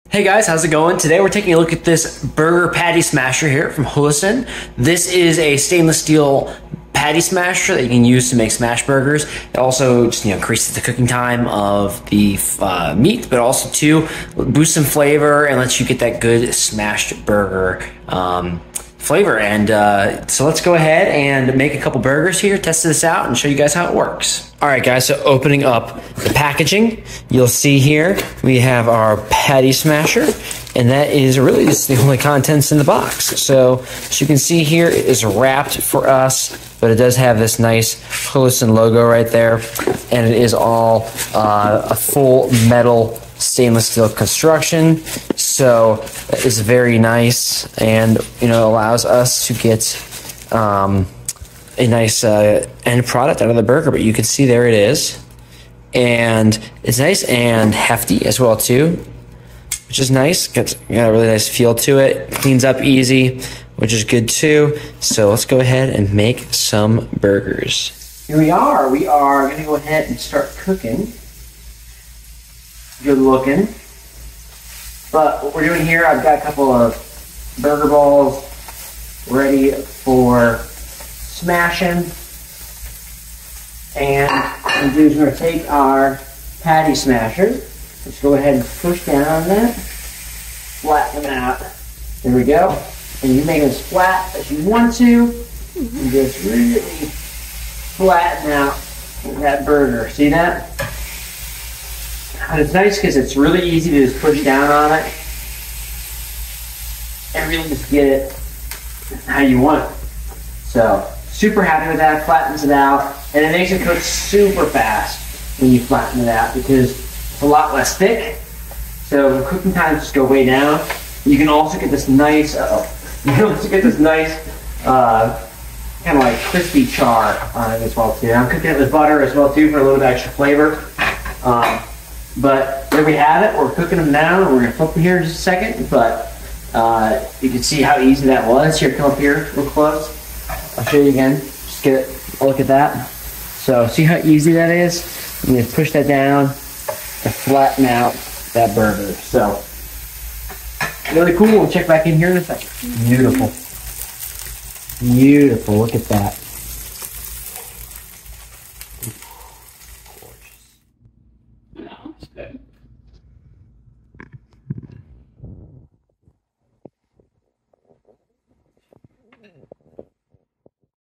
Hey guys, how's it going? Today we're taking a look at this burger patty smasher here from HULISEN. This is a stainless steel patty smasher that you can use to make smash burgers. It also just increases the cooking time of the meat, but also too boosts some flavor and lets you get that good smashed burger flavor. And so let's go ahead and make a couple burgers here, test this out, and show you guys how it works. All right, guys, so opening up the packaging, you'll see here we have our patty smasher, and that is really just the only contents in the box. So as you can see here, it is wrapped for us, but it does have this nice HULISEN logo right there, and it is all a full metal stainless steel construction. So that is very nice, and allows us to get a nice end product out of the burger. But you can see there it is, and it's nice and hefty as well too, which is nice. Got a really nice feel to it. Cleans up easy, which is good too. So let's go ahead and make some burgers. Here we are. We are going to go ahead and start cooking. Good looking. But what we're doing here, I've got a couple of burger balls ready for smashing. And what we're going to take our patty smasher. Let's go ahead and push down on that. Flatten them out. There we go. And you make them as flat as you want to. And just really flatten out that burger. See that? And it's nice because it's really easy to just push down on it and really just get it how you want it. So, super happy with that. Flattens it out, and it makes it cook super fast when you flatten it out because it's a lot less thick. So the cooking times just go way down. You can also get this nice, kind of like crispy char on it as well too. I'm cooking it with butter as well too for a little bit extra flavor. But there we have it. We're cooking them now, and we're going to flip them here in just a second. But you can see how easy that was. Here, come up here real close. I'll show you again. Just get a look at that. So see how easy that is? You just push that down to flatten out that burger. So really cool. We'll check back in here in a second. Beautiful. Beautiful. Look at that.